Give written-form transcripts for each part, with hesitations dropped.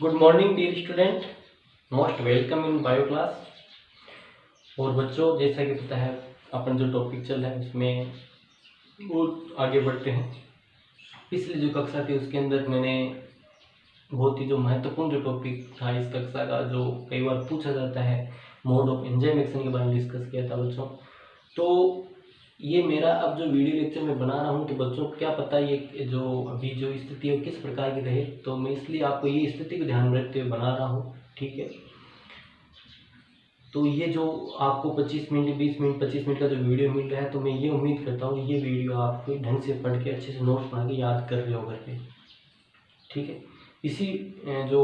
Good morning dear student, most welcome in bio class. और बच्चों, जैसा कि पता है अपन जो टॉपिक चल रहा है उसमें वो आगे बढ़ते हैं। पिछली जो कक्षा थी उसके अंदर मैंने बहुत ही जो महत्वपूर्ण जो टॉपिक था इस कक्षा का, जो कई बार पूछा जाता है, मोड ऑफ एंजाइम एक्शन के बारे में डिस्कस किया था बच्चों। तो ये मेरा अब जो वीडियो लेक्चर मैं बना रहा हूँ, तो बच्चों को क्या पता ये जो अभी जो स्थिति है किस प्रकार की रहे, तो मैं इसलिए आपको ये स्थिति को ध्यान में रखते हुए बना रहा हूँ। ठीक है, तो ये जो आपको 25 मिनट 20 मिनट 25 मिनट का जो वीडियो मिल रहा है, तो मैं ये उम्मीद करता हूँ ये वीडियो आप ढंग से पढ़ के अच्छे से नोट्स बना के याद कर रहे हो घर पे। ठीक है, इसी जो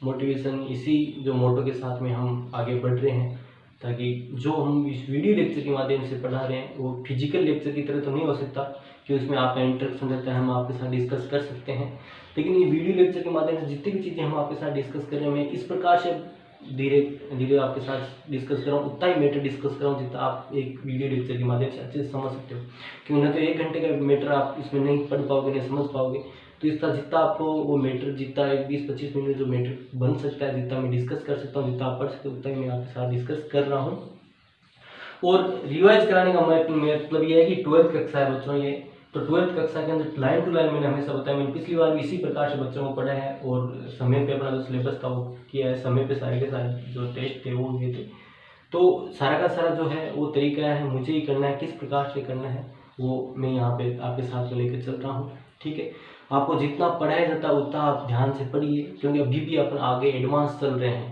मोटिवेशन, इसी जो मोटो के साथ में हम आगे बढ़ रहे हैं, ताकि जो हम इस वीडियो लेक्चर के माध्यम से पढ़ा रहे हैं वो फिजिकल लेक्चर की तरह तो नहीं हो सकता कि उसमें आपका इंटरेक्शन रहता है, हम आपके साथ डिस्कस कर सकते हैं। लेकिन ये वीडियो लेक्चर के माध्यम से जितनी भी चीज़ें हम आपके साथ डिस्कस कर रहे हैं, मैं इस प्रकार से धीरे धीरे आपके साथ डिस्कस कर रहा हूँ, उतना ही मैटर डिस्कस कर रहा हूँ जितना आप एक वीडियो लेक्चर के माध्यम से अच्छे से समझ सकते हो। क्योंकि न तो 1 घंटे का मैटर आप इसमें नहीं पढ़ पाओगे, नहीं समझ पाओगे। तो इस तरह जितना आपको वो मैटर, जितना 20-25 मिनट में जो मैटर बन सकता है, जितना मैं डिस्कस कर सकता हूँ, जितना आप पढ़ सकते हो, उतना ही मैं आपके साथ डिस्कस कर रहा हूँ। और रिवाइज कराने का मतलब ये है कि 12th कक्षा है बच्चों ये, तो 12th कक्षा के अंदर लाइन टू लाइन मैंने हमेशा बताया, मैंने पिछली बार भी इसी प्रकार से बच्चों को पढ़ा है और समय पे अपना जो सिलेबस था वो किया है, समय पे सारे के सारे जो टेस्ट थे वो हुए थे। तो सारा का सारा जो है वो तरीका है, मुझे ही करना है, किस प्रकार से करना है वो मैं यहाँ पे आपके साथ में लेकर चल रहा हूँ। ठीक है, आपको जितना पढ़ाया जाता है उतना आप ध्यान से पढ़िए, क्योंकि अभी भी अपन आगे एडवांस चल रहे हैं।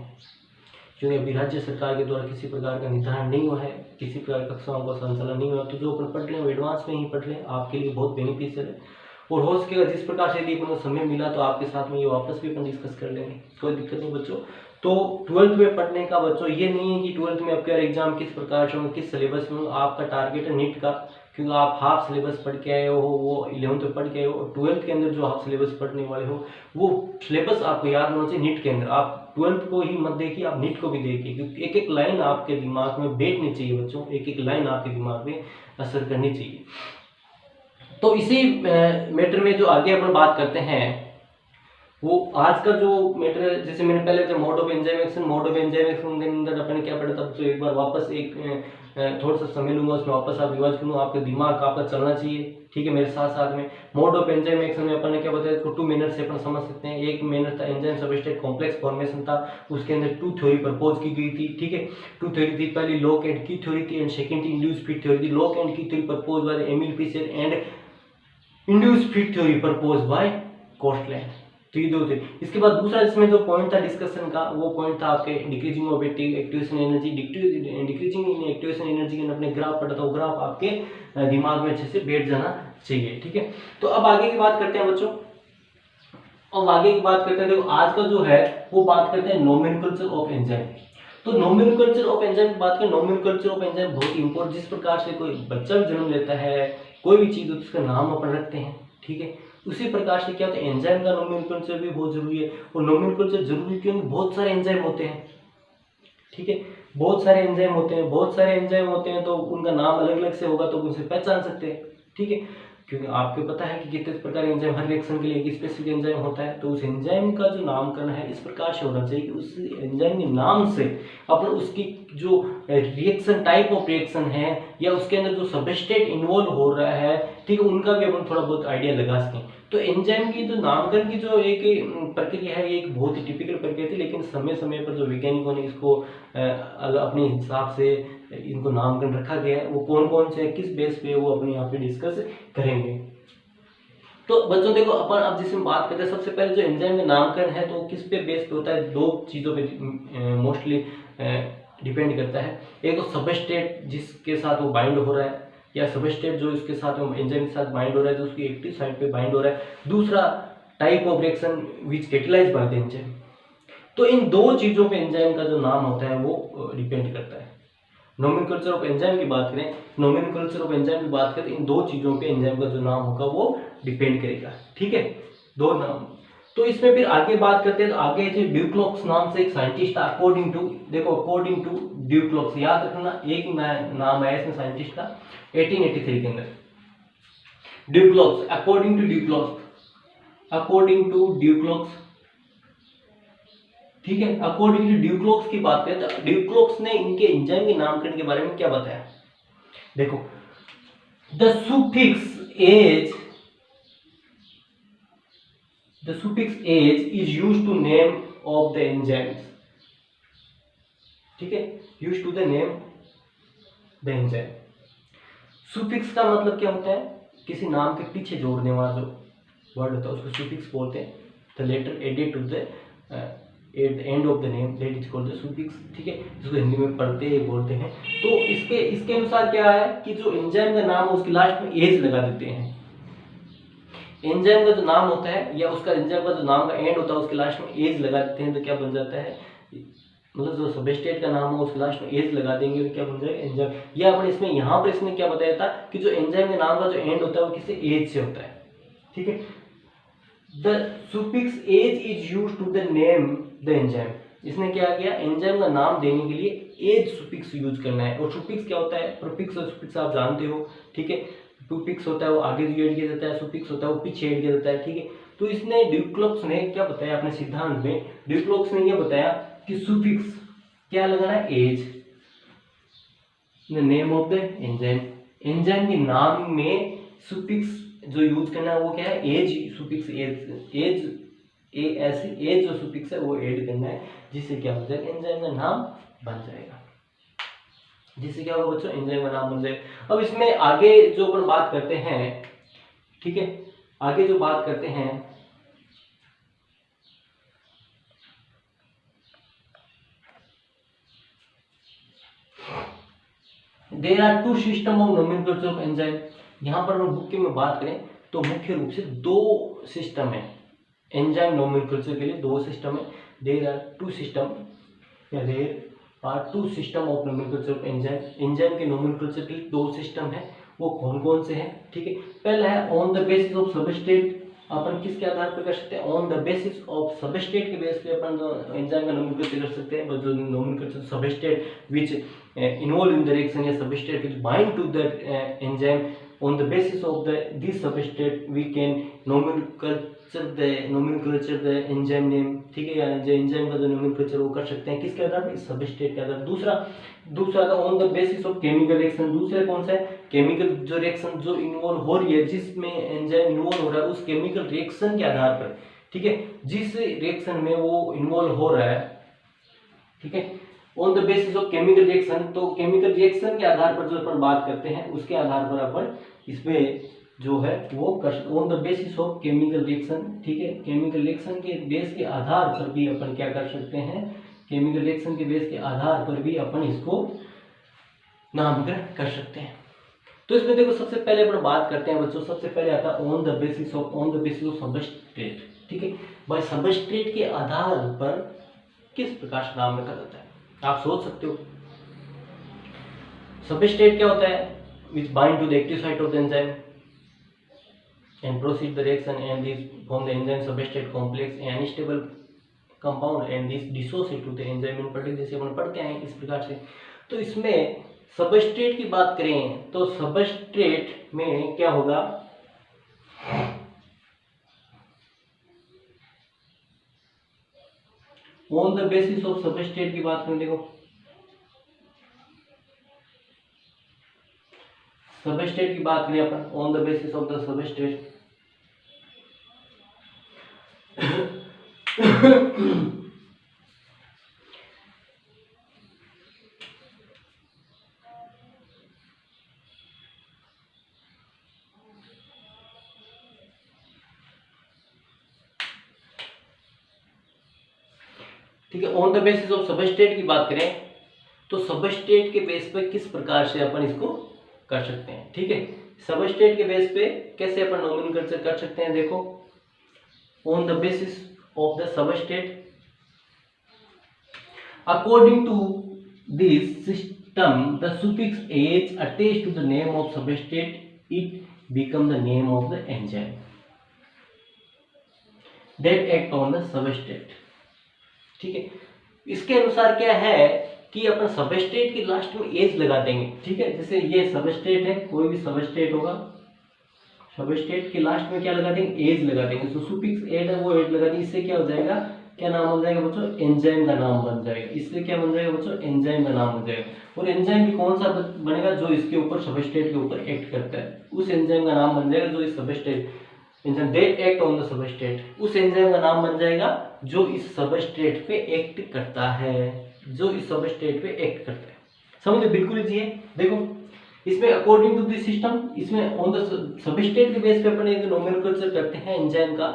क्योंकि अभी राज्य सरकार के द्वारा किसी प्रकार का निर्धारण नहीं हुआ है, किसी प्रकार कक्षाओं का संचालन नहीं हुआ, तो जो अपन पढ़ रहे हैं वो एडवांस में ही पढ़ रहे हैं, आपके लिए बहुत बेनिफिशियल है। और हो सकेगा जिस प्रकार से यदि अपन को समय मिला तो आपके साथ में ये वापस भी अपन डिस्कस कर लेंगे, कोई दिक्कत नहीं बच्चों। तो 12th में पढ़ने का बच्चों ये नहीं है कि 12th में आपका एग्जाम किस प्रकार से होगा, किस सिलेबस में, आपका टारगेट है नीट का, क्योंकि आप हाफ सिलेबस पढ़ के आए हो, वो 11th में पढ़ के आए हो, और 12th के अंदर जो हाफ सिलेबस पढ़ने वाले हो वो सिलेबस आपको याद होना चाहिए नीट के अंदर। आप 12th को ही मत देखिए, आप नीट को भी देखिए, क्योंकि एक एक लाइन आपके दिमाग में बैठनी चाहिए बच्चों, एक एक लाइन आपके दिमाग में असर करनी चाहिए। तो इसी मैटर में जो आगे अपन बात करते हैं, वो आज का जो मैटर है, जैसे मैंने पहले जो mode of enzyme action, mode of enzyme action के अंदर अपन ने क्या पढ़ा था, तो एक बार वापस एक थोड़ा सा समय लूंगा, उसमें वापस आप रिवाइज करूँगा, आपका दिमाग आपका चलना चाहिए। ठीक है, मेरे साथ साथ में मोड ऑफ एंजाइम एक्शन में अपन ने क्या बताया, 2 मिनट से अपन समझ सकते हैं। एक मिनट था एंजाइम सबस्ट्रेट कॉम्प्लेक्स फॉर्मेशन था, उसके अंदर 2 थ्योरी प्रपोज की गई थी। ठीक है, 2 थ्योरी थी, पहली लॉक एंड की थ्योरी थी एंड सेकंड थी इंड्यूस फिट थ्योरी थी। Lock and key theory propose by Emil Fischer and induced fit theory propose by Koshland. तो ये 2 थे। इसके बाद दूसरा इसमें जो पॉइंट था डिस्कशन का, वो पॉइंट था आपके decreasing of activation energy. Decreasing in activation energy के अपने ग्राफ पढ़ा था, वो ग्राफ आपके दिमाग में अच्छे से बैठ जाना चाहिए। ठीक है, तो अब आगे की बात करते हैं बच्चों। अब आगे की बात करते हैं, देखो आज का जो है वो बात करते हैं नोमेनक्लेचर ऑफ एंजाइम। तो नोमेनक्लेचर ऑफ एंजाइम की बात करें, नोमेनक्लेचर ऑफ एंजाइम बहुत इंपॉर्टेंट, जिस प्रकार से कोई बच्चा जन्म लेता है, कोई भी चीज उसका नाम अपन रखते हैं। ठीक है, उसी प्रकार से क्या होता है, एंजाइम का नोमेनक्लेचर भी बहुत जरूरी है। और नोमेनक्लेचर जरूरी क्योंकि बहुत सारे एंजाइम होते हैं। ठीक है, बहुत सारे एंजाइम होते हैं, बहुत सारे एंजाइम होते हैं, तो उनका नाम अलग अलग से होगा तो उनसे पहचान सकते हैं। ठीक है, क्योंकि आपको पता है कि कितने प्रकार एंजाइम, हर रिएक्शन के लिए एक स्पेसिफिक एंजाइम होता है, तो उस एंजाइम का जो नामकरण है इस प्रकार से होना चाहिए कि उस एंजाइम के नाम से अपन उसकी जो रिएक्शन, टाइप ऑफ रिएक्शन है, या उसके अंदर जो सबस्ट्रेट इन्वॉल्व हो रहा है, ठीक है, उनका भी अपन थोड़ा बहुत आइडिया लगा सकें। तो एंजाइम की जो नामकरण की जो एक प्रक्रिया है, ये एक बहुत ही टिपिकल प्रक्रिया थी, लेकिन समय समय पर जो वैज्ञानिकों ने इसको अपने हिसाब से इनको नामकरण रखा गया है। वो कौन कौन से, किस बेस पे, वो अपने यहाँ पे डिस्कस करेंगे। तो बच्चों देखो, अपन अब जिसमें बात करते हैं, सबसे पहले जो एंजाइम का नामकरण है तो किस पे बेस पे होता है, 2 चीज़ों पे मोस्टली डिपेंड करता है। एक तो सबस्ट्रेट जिसके साथ वो बाइंड हो रहा है, या सबस्ट्रेट जो इसके साथ एंजाइम के साथ बाइंड हो रहा है, तो उसकी एक्टिव साइट पे बाइंड हो रहा है। दूसरा type of reaction which catalyse bye the enzyme. तो इन 2 चीज़ों पे एंजाइम का जो नाम होता है वो डिपेंड करता है। नोमेनक्लेचर ऑफ एंजाइम की बात करें, नोमेनक्लेचर ऑफ एंजाइम की बात करें, इन 2 चीज़ों पे एंजाइम का जो नाम होगा वो डिपेंड करेगा। ठीक है, 2 नाम। तो इसमें फिर आगे बात करते हैं, तो आगे जो ड्यूक्लॉक्स नाम से एक साइंटिस्ट था, अकॉर्डिंग टू, देखो अकॉर्डिंग टू ड्यूक्लॉक्स, याद रखना, एक नाम है इसमें साइंटिस्ट का 1883 के अंदर, ड्यूक्लॉक्स, अकॉर्डिंग टू ड्यूक्लॉक्स, अकॉर्डिंग टू ड्यूक्लॉक्स ठीक है। अकॉर्डिंग टू ड्यूक्लोक्स की बात करें तो ड्यूक्लोक्स ने इनके एंजाइम के नामकरण के बारे में क्या बताया, देखो the suffix age is used to name of the enzymes, ठीक है, used to the name the enzyme। Suffix का मतलब क्या होता है, किसी नाम के पीछे जोड़ने वाला जो वर्ड होता है उसको सुफिक्स बोलते हैं। The letter added to the at the end of the name that is called the suffix, ठीक है, जिसको हिंदी में पढ़ते बोलते हैं। तो इसके अनुसार क्या है कि जो एंजाइम का नाम है उसके लास्ट में एज लगा देते हैं। एंजाइम का जो नाम होता है या उसका एंजाइम का जो नाम का एंड होता है उसके लास्ट में एज लगा देते हैं, तो क्या बन जाता है, मतलब जो सबस्ट्रेट का नाम हो उसके लास्ट में एज लगा देंगे तो क्या बन जाएगा, एंजाइम। या अपन इसमें यहाँ पर इसने क्या बताया था कि जो एंजाइम के नाम का जो एंड होता है वो किसी एज से होता है, ठीक है। The suffix ase is used to the name the enzyme. इसने क्या किया, एंजाइम का नाम देने के लिए एज सुफिक्स यूज करना है। और सुफिक्स क्या होता है, प्रीफिक्स और सुफिक्स आप जानते हो, ठीक है। प्रीफिक्स होता है वो आगे ऐड किया जाता है, सुफिक्स होता है वो पीछे ऐड किया जाता है, ठीक है। तो इसने ड्यूक्लोक्स ने क्या बताया अपने सिद्धांत में, ड्यूक्लोक्स ने यह बताया कि सुफिक्स क्या लगाना है, ase the name of the enzyme. Enzyme के नाम में सुफिक्स जो यूज करना है वो क्या है, एज सुफिक्स, एज जो सुफिक्स है वो ऐड करना है, जिससे क्या हो जाएगा, एंजाइम का नाम बन जाएगा। जिससे क्या होगा बच्चों, एंजाइम का नाम बन जाएगा। अब इसमें आगे जो अपन बात करते हैं, ठीक है, आगे जो बात करते हैं there are two system of nomenclature of enzyme. यहाँ पर हम बुक में बात करें तो मुख्य रूप से दो सिस्टम है एंजाइम नोमेनक्लेचर के लिए, दो सिस्टम है। देयर आर टू सिस्टम या there are two system of nomenclature of enzyme. Enzyme के नोमेनक्लेचर के लिए दो सिस्टम है, वो कौन कौन से हैं, ठीक है। पहला है on the basis of substrate. अपन किसके आधार पर कर सकते हैं, on the basis of substrate के बेस पे अपन एंजाइम का नोमेनक्लेचर कर सकते हैं। जो nomenclature substrate which involved in the reaction या substrate which bind to the enzyme, on the basis of this substrate we can nomenclature the enzyme name, ठीक है। या जो एंजाइम का जो नोमेनक्लेचर वो कर सकते हैं किसके आधार पर, सबस्ट्रेट के आधार पर। दूसरा था on the basis of chemical reaction. दूसरा कौन सा है, केमिकल जो रिएक्शन जो इन्वॉल्व हो रही है, जिसमें एंजाइम इन्वॉल्व हो रहा है उस केमिकल रिएक्शन के आधार पर, ठीक है, जिस रिएक्शन में वो इन्वॉल्व हो रहा है, ठीक है, on the basis of chemical reaction. तो केमिकल रिएक्शन के आधार पर जो अपन बात करते हैं उसके आधार पर अपन इसमें जो है वो on the basis of chemical reaction, ठीक है, केमिकल रिएक्शन के बेस के आधार पर भी अपन क्या कर सकते हैं, केमिकल रिएक्शन के बेस के आधार पर भी अपन इसको नामकरण कर सकते हैं। तो इसमें देखो सबसे पहले अपन बात करते हैं बच्चों, सबसे पहले आता है on the basis of substrate, ठीक है। भाई सबस्ट्रेट के आधार पर किस प्रकार से नाम रखा जाता है, आप सोच सकते हो। सबस्ट्रेट क्या होता है, which bind to the active site of the enzyme and proceed the reaction and this form the enzyme substrate complex and unstable compound and this dissociate to the enzyme in particular, जैसे अपन पढ़ते हैं इस प्रकार से। तो इसमें substrate की बात करें तो सबस्ट्रेट में क्या होगा, on the basis of substrate की बात करें, देखो सबस्ट्रेट की बात करें अपन on the basis of the substrate, ठीक है। On the basis of substrate की बात करें तो सबस्ट्रेट के बेस पर किस प्रकार से अपन इसको कर सकते हैं, ठीक है। सबस्ट्रेट के बेस पे कैसे अपन नोमेनक्लेचर कर सकते हैं, देखो on the basis of the substrate according to this system the suffix ase attached to the name of substrate it become the name of the enzyme that act on the substrate, ठीक है। इसके अनुसार क्या है कि अपन substrate के last में एज लगा देंगे, ठीक है। जैसे ये सबस्ट्रेट है, कोई भी सबस्ट्रेट होगा, सबस्ट्रेट के लास्ट में क्या लगा देंगे, एज लगा देंगे। तो सुफिक्स एड है वो एड लगा देंगे। इससे क्या हो जाएगा क्या नाम बन जाएगा बच्चों, एंजाइम का नाम बन जाएगा। इससे क्या बन जाएगा बच्चों, एंजाइम का नाम बन जाएगा। और एंजाइम भी कौन सा बनेगा, जो इसके ऊपर सबस्ट्रेट के ऊपर एक्ट करता है, उस एंजाइम का नाम बन जाएगा जो इस substrate enzyme they act on the substrate, उस एंजाइम का नाम बन जाएगा जो इस सबस्ट्रेट पे एक्ट करता है, जो इस सबस्ट्रेट पे एक्ट करता है। समझे, बिल्कुल इजी है। देखो इसमें अकॉर्डिंग टू दिस सिस्टम, इसमें ऑन द सबस्ट्रेट के बेस पे अपन एक नोमेनक्लेचर करते हैं एंजाइम का,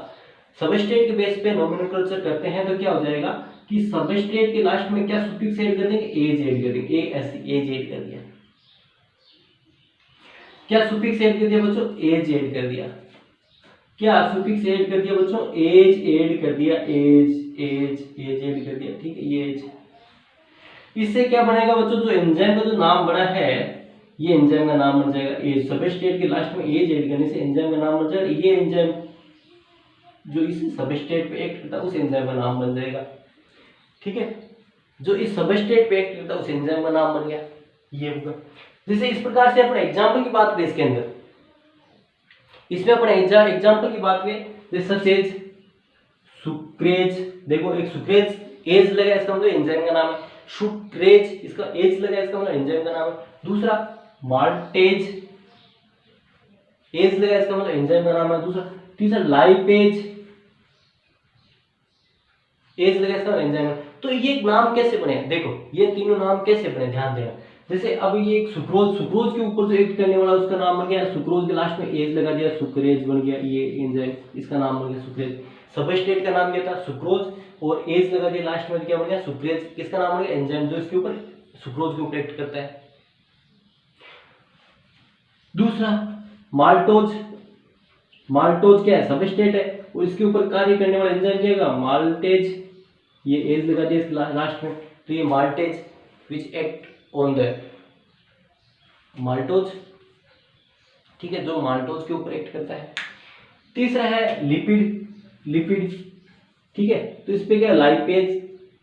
सबस्ट्रेट के बेस पे नोमेनक्लेचर करते हैं तो क्या हो जाएगा कि सबस्ट्रेट के लास्ट में क्या सुफिक्स ऐड कर देंगे, एज ऐड कर देंगे, एज ऐड कर दिया। क्या सुफिक्स ऐड कर दिया बच्चों, एज ऐड कर दिया। क्या सुफिक्स ऐड कर दिया बच्चों, एज ऐड कर दिया, एज ऐड कर दिया, ठीक है, ये एज। इससे क्या बनेगा बच्चों, जो एंजाइम का जो नाम बना है, ये एंजाइम का नाम बन जाएगा एज। सबस्ट्रेट के लास्ट में एज ऐड करने से एंजाइम का नाम बन जाएगा। ये एंजाइम जो इस सबस्ट्रेट पे एक्ट करता है उस एंजाइम का नाम बन जाएगा, ठीक है। जो इस सबस्ट्रेट पे एक्ट करता है उस एंजाइम का नाम बन गया, ये होगा। जैसे इस प्रकार से अपने एग्जांपल की बात करें इसके अंदर, इसमें अपने एग्जांपल की बात करें जैसे सचेज सुक्रेज, देखो एक सुक्रेज एज लगा इसका मतलब एंजाइम का नाम है, सुक्रेज इसका एज लगा इसका मतलब एंजाइम का नाम है। दूसरा माल्टेज एज लगा इसका मतलब एंजाइम का नाम है। दूसरा तीसरा लाइपेज एज लगा इसका मतलब एंजाइम। तो ये नाम कैसे बने, देखो ये तीनों नाम कैसे बने, ध्यान देना। जैसे अब ये एक सुक्रोज के ऊपर जो एक्ट करने वाला उसका नाम बन गया सुक्रोज, के लास्ट में एज लगा दिया, सुक्रेज बन गया, ये एंजाइम इसका नाम बन गया सुक्रेज। सबस्ट्रेट का नाम क्या था, सुक्रोज, और एज लगा दिया लास्ट में, क्या बन गया सुक्रेज, किसका नाम बन गया, एंजाइम जो इसके ऊपर सुक्रोज के ऊपर एक्ट करता है। दूसरा माल्टोज, माल्टोज क्या है, सबस्ट्रेट है, और इसके ऊपर कार्य करने वाला एंजाइम क्या है, माल्टेज, ये एज लगा दिया इसके लास्ट में, तो ये maltase which act on the maltose, ठीक है, जो माल्टोज के ऊपर एक्ट करता है। तीसरा है लिपिड, ठीक है, तो इस पे क्या लाइपेज,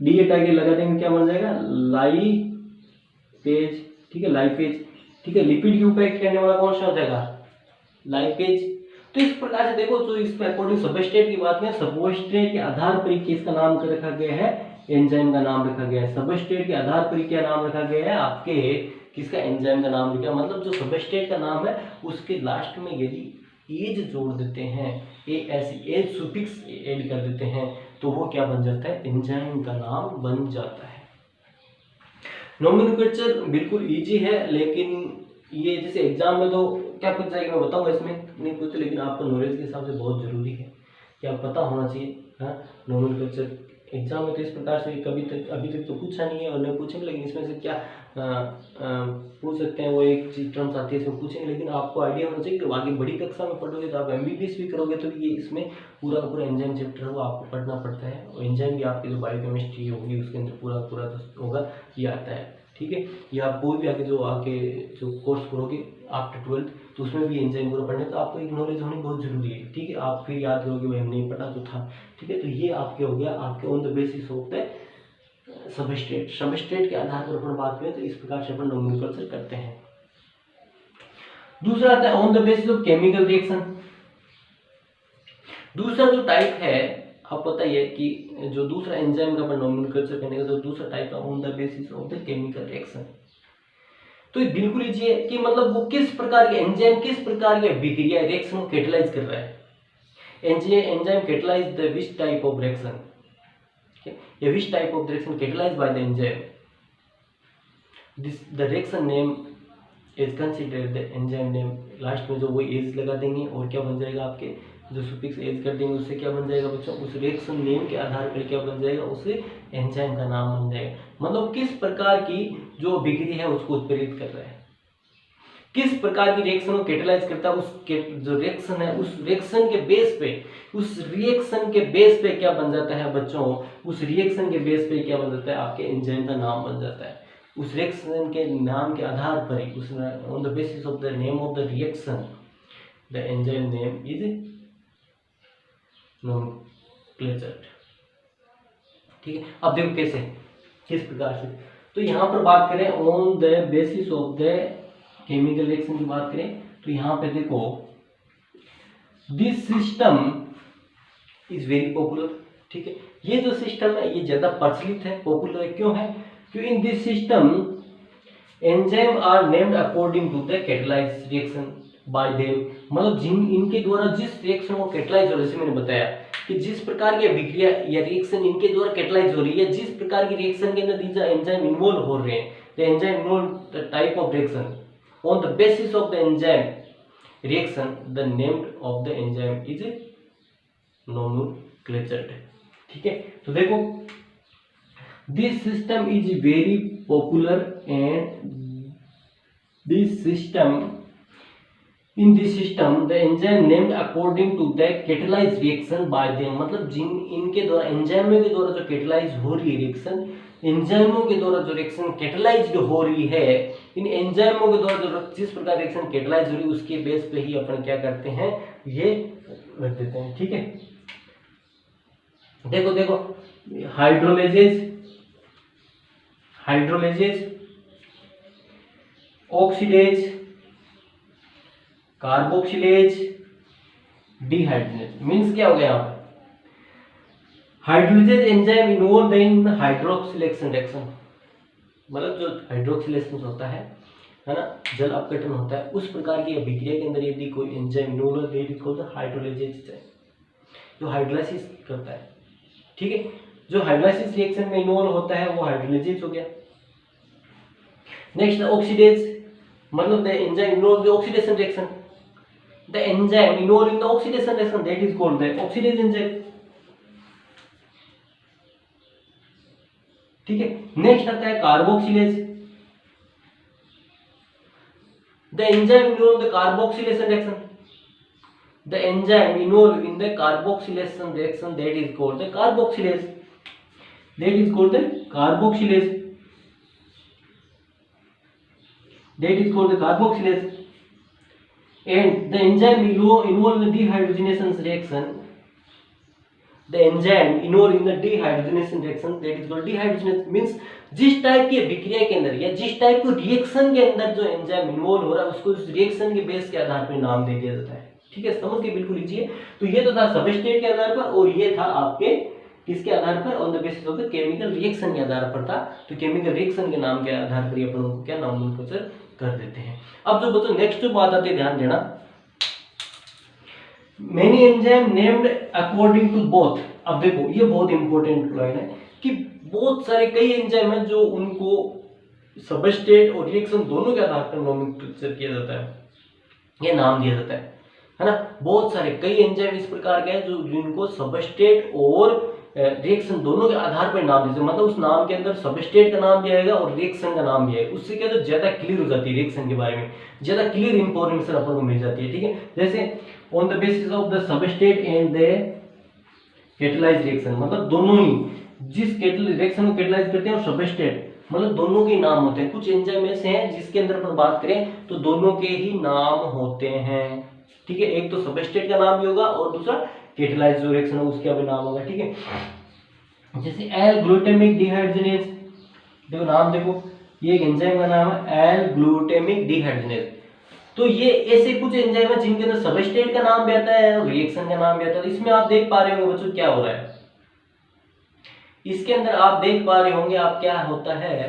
डी हटा के लगा देंगे, क्या बन जाएगा लाइपेज, ठीक है, लाइपेज, ठीक है। लिपिड के ऊपर एक्ट करने वाला कौन सा हो जाएगा, लाइपेज। तो इस प्रकार से देखो, तो इस अकॉर्डिंग सबस्ट्रेट की बात करें, सबस्ट्रेट के आधार पर किसका नाम रखा गया है, एंजाइम का नाम रखा गया है। सबस्ट्रेट के आधार पर क्या नाम रखा गया है, आपके किसका, एंजाइम का नाम लिखा, मतलब जो सबस्ट्रेट का नाम है उसके लास्ट में यदि एज जोड़ देते हैं, एज सुफिक्स ऐड कर देते हैं, तो वो क्या बन जाता है, एंजाइम का नाम बन जाता है। नोमेनक्लेचर बिल्कुल इजी है, लेकिन ये जैसे एग्जाम में तो क्या पूछ जाएगा मैं बताऊंगा, इसमें नहीं पूछते, लेकिन आपको नॉलेज के हिसाब से बहुत जरूरी है कि आप पता होना चाहिए। हाँ, नोमेनक्लेचर एग्जाम में तो इस प्रकार से अभी तक तो पूछा नहीं है और नहीं पूछेंगे, लेकिन इसमें से क्या पूछ सकते हैं, वो एक चीज टर्म्स आती है इसमें पूछेंगे, लेकिन आपको आइडिया होना चाहिए कि आगे बड़ी कक्षा में पढ़ोगे तो आप एमबीबीएस भी करोगे तो ये इसमें पूरा एंजाइम चैप्टर वो आपको पढ़ना पड़ता है, और एंजाइम भी आपकी जो बायोकेमिस्ट्री होगी उसके अंदर पूरा होगा, ये आता है, ठीक है। या आप कोई भी आगे जो कोर्स करोगे आफ्टर 12th, तो उसमें भी एंजाइम पूरा पढ़ने, तो आपको एक नॉलेज होनी बहुत जरूरी है, ठीक है। आप फिर याद करोगे भाई हम नहीं पढ़ा तो था, ठीक है। तो ये आपके हो गया आपके on the basis of the substrate के आधार पर अपन बात करें तो इस प्रकार से अपन नोमेनक्लेचर करते हैं। दूसरा आता है on the basis of chemical reaction. दूसरा जो टाइप है, आपको पता ही है कि जो दूसरा एंजाइम का अपन नोमेनक्लेचर करने का, तो दूसरा टाइप है on the basis of the chemical reaction. तो ये बिल्कुल इजी है कि मतलब वो किस प्रकार के एंजाइम किस प्रकार के विक्रिया रिएक्शन को कैटलाइज कर रहा है। Enzyme catalyse the which type of reaction, या which type of reaction catalysed by the enzyme, the reaction name is considered the enzyme name. Last में जो वो एज लगा देंगे और क्या बन जाएगा, आपके जो सुफिक्स एज कर देंगे उससे क्या बन जाएगा बच्चों, उस रिएक्शन नेम के आधार पर क्या बन जाएगा, उसे एंजाइम का नाम बन जाएगा। मतलब किस प्रकार की जो विक्रिया है उसको उत्प्रेरित कर रहा है, किस प्रकार की रिएक्शन को कैटलाइज करता है, उसके जो रिएक्शन है उस रिएक्शन के बेस पे क्या बन जाता है बच्चों, उस रिएक्शन के बेस पे क्या बन जाता है, आपके एंजाइम का नाम बन जाता है। उस रिएक्शन के नाम के आधार पर ही, उस on the basis of the name of the reaction the enzyme name is nomenclature, ठीक है। अब देखो कैसे, किस प्रकार से, तो यहाँ पर बात करें on the basis of the chemical reaction की बात करें, तो यहाँ पे देखो this system is very popular, ठीक है, ये जो सिस्टम है ये ज्यादा प्रचलित है, पॉपुलर है। क्यों है? क्योंकि in this system enzyme are named according to the catalyse reaction by them, मतलब जिन इनके द्वारा जिस रिएक्शन को कैटलाइज हो, जैसे मैंने बताया कि जिस प्रकार की अभिक्रिया या रिएक्शन इनके द्वारा कैटलाइज हो रही है, जिस प्रकार की रिएक्शन के अंदर दीज एंजाइम इन्वॉल्व हो रहे हैं, the enzyme involve the type of reaction on the basis of the enzyme reaction, the name of the enzyme is nomenclature. ठीक है, तो देखो this system is very popular and this system in this system the enzyme named according to the catalyse reaction by them, मतलब जिन इनके द्वारा एंजाइमों के द्वारा जो कैटलाइज हो रही है रिएक्शन, एंजाइमों के द्वारा जो रिएक्शन कैटलाइज्ड हो रही है, इन एंजाइमों के द्वारा जो जिस प्रकार रिएक्शन कैटलाइज हो रही है उसके बेस पे ही अपन क्या करते हैं, ये रख देते हैं। ठीक है, देखो देखो hydrolases, oxidase, carboxylase, dehydrogenase. Means क्या हो गया यहाँ पर? Hydrolases enzyme involve in hydroxylation reaction, मतलब जो हाइड्रोक्सिलेशन होता है ना, जल अपघटन होता है, उस प्रकार की अभिक्रिया के अंदर यदि कोई एंजाइम इन्वॉल्व है तो हाइड्रोलाइजेज जो हाइड्रोलाइसिस करता है। ठीक है, जो हाइड्रोलाइसिस रिएक्शन में इन्वॉल्व होता है वो हाइड्रोलाइजेज हो गया। नेक्स्ट ऑक्सीडेज, मतलब the enzyme involve in oxidation reaction, the enzyme involve in the oxidation reaction that is called the oxidase enzyme. ठीक है, नेक्स्ट आता है carboxylase, the enzyme involve the carboxylation reaction, the enzyme involved in the carboxylation reaction that is called the carboxylase, that is called the carboxylase, that is called the carboxylase, and the enzyme involved in the dehydrogenation reaction, the enzyme involved in the dehydrogenation reaction that is called dehydrogenase, means जिस type की अभिक्रिया के अंदर या जिस type के reaction के अंदर जो एंजाइम इन्वॉल्व हो रहा है उसको उस रिएक्शन के बेस के आधार पर नाम दे दिया जाता है। ठीक है, समझ के बिल्कुल लीजिए। तो ये तो था सबस्ट्रेट के आधार पर, और ये था आपके किसके आधार पर? On the basis of the chemical reaction के आधार पर था। तो केमिकल रिएक्शन के नाम के आधार पर अपन उनको क्या नोमेनक्लेचर कर देते हैं। अब जो बच्चों नेक्स्ट जो बात आती है, ध्यान देना, many enzyme named according to both. अब देखो ये बहुत इंपॉर्टेंट लाइन है कि बहुत सारे कई एंजाइम है जो उनको सबस्ट्रेट और रिएक्शन दोनों के आधार पर नोमेनक्लेचर किया जाता है, ये नाम दिया जाता है ना। बहुत सारे कई एंजाइम इस प्रकार के हैं जो जिनको सबस्ट्रेट और रिएक्शन दोनों के आधार पर नाम दीजिए, मतलब उस नाम के अंदर सबस्ट्रेट का नाम भी आएगा और रिएक्शन का नाम भी आएगा। उससे क्या तो ज्यादा क्लियर हो जाती है रिएक्शन के बारे में, ज्यादा क्लियर इंफॉर्मेशन अपन को मिल जाती है। ठीक है, जैसे on the basis of the substrate and the catalyse reaction, मतलब दोनों ही जिस रिएक्शन को कैटलाइज करते हैं और सबस्ट्रेट, मतलब दोनों के नाम होते हैं। कुछ एंजाइम ऐसे हैं जिसके अंदर अपन बात करें तो दोनों के ही नाम होते हैं। ठीक है, एक तो सबस्ट्रेट का नाम भी होगा और दूसरा कैटलाइज जो रिएक्शन है उसका भी नाम होगा। ठीक है, जैसे एल ग्लूटामिक डिहाइड्रोजनेज, देखो नाम देखो, ये एक एंजाइम का नाम है एल ग्लूटामिक डिहाइड्रोजनेज। तो ये ऐसे कुछ एंजाइम है जिनके अंदर सबस्ट्रेट का नाम भी आता है और रिएक्शन का नाम भी आता है। इसमें आप देख पा रहे होंगे बच्चों क्या हो रहा है, इसके अंदर आप देख पा रहे होंगे आप क्या होता है।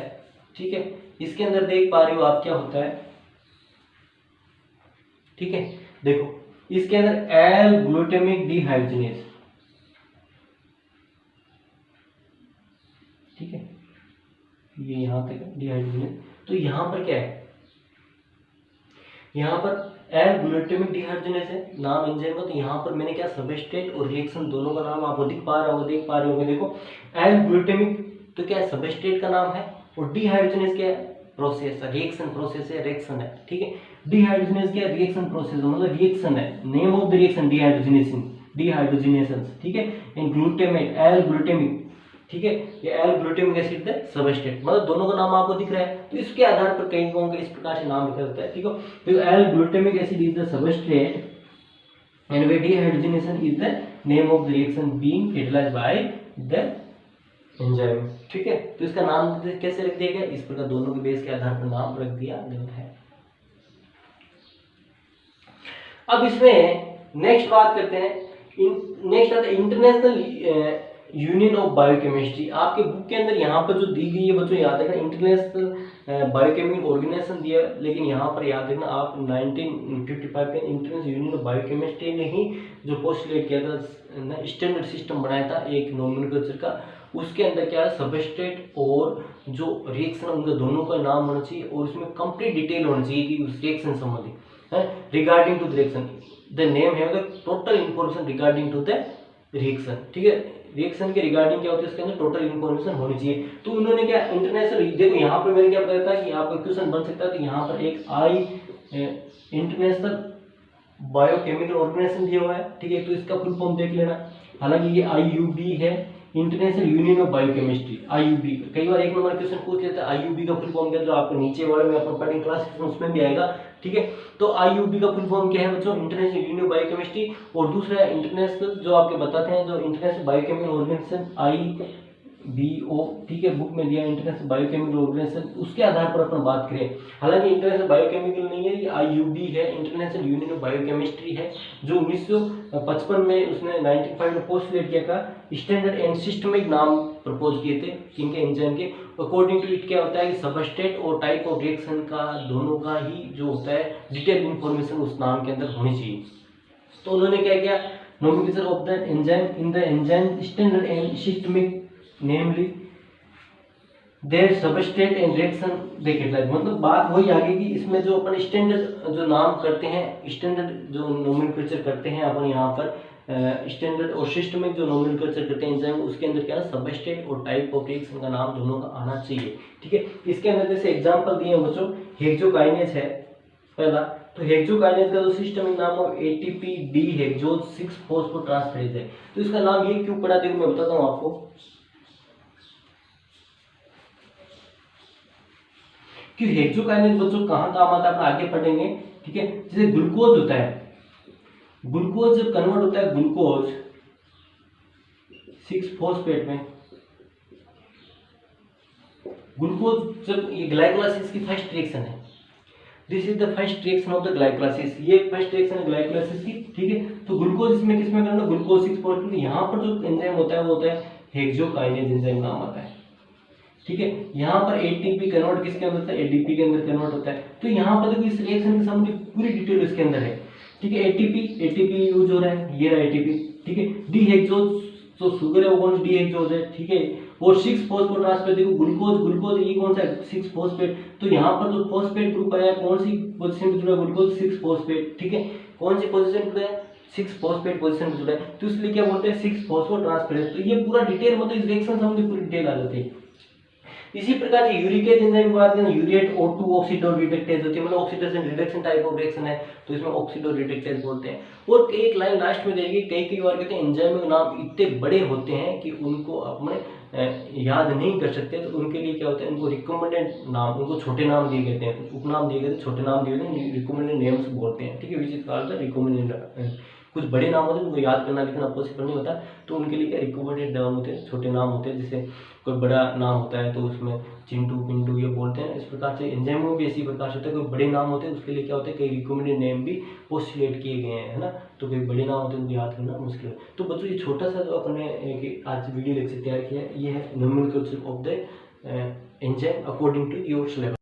ठीक है, इसके अंदर देख पा रहे हो आप क्या होता है। ठीक है, देखो इसके अंदर एल ग्लूटामिक डिहाइड्रोजनेज, ठीक है, ये यहां तक डिहाइड्रोजनेज। तो यहां पर क्या है, यहां पर एल ग्लूटामिक डिहाइड्रोजनेज है नाम एंजाइम का। तो यहां पर मैंने क्या सबस्ट्रेट और रिएक्शन दोनों का नाम आपको दिख पा रहा होगा, देख पा रहे होंगे। देखो एल ग्लूटामिक तो क्या है, सबस्ट्रेट का नाम है, और डिहाइड्रोजनेज क्या है, प्रोसेस, रिएक्शन प्रोसेस है, रिएक्शन है। ठीक है, डिहाइड्रोजनेज क्या है, रिएक्शन प्रोसेस मतलब रिएक्शन है, name of the reaction dehydrogenation, dehydrogenation. ठीक है, एंड ग्लूटामेट एल ग्लूटामिक, ठीक है, ये एल ग्लूटामिक एसिड है सबस्ट्रेट, मतलब दोनों का नाम आपको दिख रहा है। तो इसके आधार पर कई लोगों के इस प्रकार से नाम लिखा जाता है। ठीक है, तो L glutamic acid is the substrate and way dehydrogenation is the name of the reaction being catalysed by the enzyme. ठीक है, तो इसका नाम कैसे रख दिया गया, इस प्रकार दोनों के बेस के आधार पर नाम रख दिया गया है। अब इसमें नेक्स्ट बात करते हैं, नेक्स्ट आता है इंटरनेशनल यूनियन ऑफ बायोकेमिस्ट्री आपके बुक के अंदर यहाँ पर जो दी गई है बच्चों याद रखना, इंटरनेशनल बायोकेमिकल ऑर्गेनाइजेशन दिया, लेकिन यहाँ पर याद रखना आप 1955 के इंटरनेशनल यूनियन ऑफ बायोकेमिस्ट्री ने ही जो पोस्टुलेट किया था, स्टैंडर्ड सिस्टम बनाया था एक नोमेनक्लेचर का, उसके अंदर क्या है सबस्ट्रेट और जो रिएक्शन उनका दोनों का नाम होना चाहिए और उसमें कंप्लीट डिटेल होना चाहिए कि उस रिएक्शन संबंधित है regarding to the reaction, the name है the total information regarding to the reaction, ठीक है। रिएक्शन के रिगार्डिंग क्या होता है इसके अंदर टोटल इन्फॉर्मेशन होनी चाहिए। तो उन्होंने क्या इंटरनेशनल, देखो यहाँ पर मैंने क्या बताया था कि आपका क्वेश्चन बन सकता है, तो यहाँ पर एक इंटरनेशनल बायोकेमिकल ऑर्गेनाइजेशन दिया हुआ है, ठीक है, तो इसका फुल फॉर्म देख लेना। हालांकि ये IUB है, international union of biochemistry, IUB। कई बार एक नंबर क्वेश्चन पूछ लेते हैं IUB का फुल फॉर्म क्या है, जो आपको नीचे वाले में अपन पढ़ेंगे क्लास उसमें भी आएगा, ठीक है। तो IUB का फुल फॉर्म क्या है बच्चों, इंटरनेशनल यूनियन ऑफ बायोकेमिस्ट्री, और दूसरा इंटरनेशनल जो आपके बताते हैं जो इंटरनेशनल बायोकेमिकल ऑर्गेनाइजेशन IBO, ठीक है, बुक में दिया इंटरनेशनल बायोकेमिकल ऑर्गेनाइजेशन, उसके आधार पर अपन बात करें। हालांकि इंटरनेशनल बायोकेमिकल नहीं है, ये IUB है, इंटरनेशनल यूनियन ऑफ बायोकेमिस्ट्री है, जो 1955 में उसने 1905 में पोस्टुलेट किया था, स्टैंडर्ड एंड सिस्टमिक नाम प्रपोज किए थे किनके एंजाइम के। अकॉर्डिंग टू इट क्या होता है कि सबस्ट्रेट और टाइप ऑफ रिएक्शन का दोनों का ही जो होता है डिटेल इन्फॉर्मेशन उस नाम के अंदर होनी चाहिए। तो उन्होंने क्या किया, nomenclature of the enzyme in the enzyme standard and systemic namely their substrate and reaction they catalyse, मतलब बात वही आ गई कि इसमें जो अपन स्टैंडर्ड जो नाम करते हैं, स्टैंडर्ड जो नोमेनक्लेचर करते हैं अपन यहाँ पर स्टैंडर्ड और सिस्टमिक जो नोमेनक्लेचर करते हैं एंजाइम, उसके अंदर क्या है सबस्ट्रेट और टाइप ऑफ रिएक्शन का नाम दोनों का आना चाहिए, ठीक है। इसके अंदर जैसे एग्जांपल दिए हैं बच्चों, हेक्सोकाइनेज है पहला, तो हेक्सोकाइनेज का जो सिस्टमिक नाम है ATP डिहेक्सोज 6 फॉस्फोट्रांसफेरेज है। तो इसका नाम ये क्यों पड़ा, देखो मैं बताता हूँ आपको कि हेक्सोकाइनेज बच्चों कहाँ काम आता है, आप आगे पढ़ेंगे, ठीक है। जैसे ग्लूकोज होता है, ग्लूकोज जब कन्वर्ट होता है ग्लूकोज 6 फॉस्फेट में, ग्लूकोज जब ये ग्लाइकोलाइसिस की फर्स्ट रिएक्शन है, this is the first reaction of the glycolysis, ये फर्स्ट रिएक्शन है ग्लाइकोलाइसिस की, ठीक है। तो ग्लूकोज इसमें किसमें करना, ग्लूकोज 6 फॉस्फेट, यहाँ पर जो एंजाइम होता है वो होता है हेक्सोकाइनेज एंजाइम नाम आता है, ठीक है। यहाँ पर ATP कन्वर्ट किसके अंदर होता है, ADP के अंदर कन्वर्ट होता है। तो यहाँ पर देखो इस रिएक्शन के सामने पूरी डिटेल इसके अंदर है, ठीक है। ATP यूज हो रहा है, ये रहा ATP, ठीक है। डिहेक्सोज जो शुगर है वो कौन सा डिहेक्सोज है, ठीक है। और 6 फॉस्फोट्रांसफेट, देखो ग्लूकोज ये कौन सा है 6 फॉस्फेट, तो यहाँ पर जो फॉस्फेट ग्रुप आया कौन सी पोजीशन पे जुड़ा है, ग्लूकोज 6 फॉस्फेट, ठीक है। कौन सी पोजीशन पे जुड़ा है, 6 फॉस्फेट पोजीशन पे जुड़ा है, तो इसलिए क्या बोलते हैं 6 फॉस्फोट्रांसफेरेज। तो ये पूरा डिटेल मतलब इस रिएक्शन संबंधी पूरी डिटेल आ जाती है। इसी प्रकार से यूरिक एंजाइम की बात करें, यूरिएट O2 ऑक्सीडोरिडक्टेज होती है, मतलब oxidation reduction type of reaction है, तो इसमें ऑक्सीडोरिडक्टेज बोलते हैं। और एक लाइन लास्ट में देगी, कई बार कहते हैं एंजाइम के नाम इतने बड़े होते हैं कि उनको अपने याद नहीं कर सकते, तो उनके लिए क्या होता है, उनको रिकमेंडेड नाम, उनको छोटे नाम दिए गए हैं, उपनाम दिए गए, छोटे नाम दिए गए, रिकमेंडेड नेम्स बोलते हैं, ठीक है, which is called the recommended. कुछ बड़े नाम होते हैं उनको याद करना लिखना पॉसिबल नहीं होता, तो उनके लिए क्या रिकमेंडेड नाम होते हैं, छोटे नाम होते हैं। जैसे कोई बड़ा नाम होता है तो उसमें चिंटू पिंटू ये बोलते हैं। इस प्रकार से एंजाइम में भी इसी प्रकार से होता है, कोई बड़े नाम होते हैं उसके लिए क्या होता है, कई रिकमेंडेड नेम भी पोस्टुलेट किए गए हैं, है ना। तो कोई बड़े नाम होते हैं उनको याद करना मुश्किल है। तो बच्चों ये छोटा सा जो अपने आज वीडियो लेक्चर तैयार किया है, ये है nomenclature of the enzyme according to your syllabus.